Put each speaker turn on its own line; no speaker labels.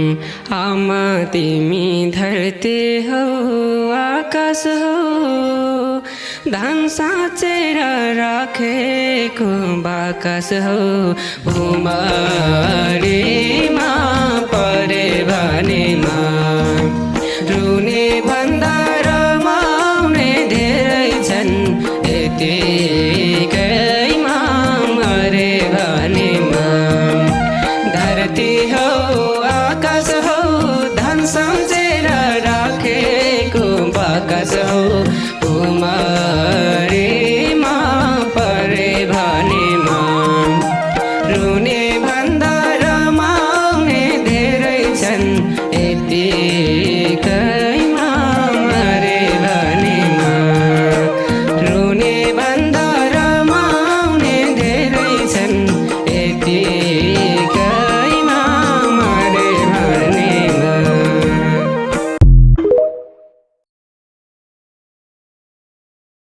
आमा तिमी धरती हो आकाश हो धान साँचेर राखेको बाकस हो उमरीमा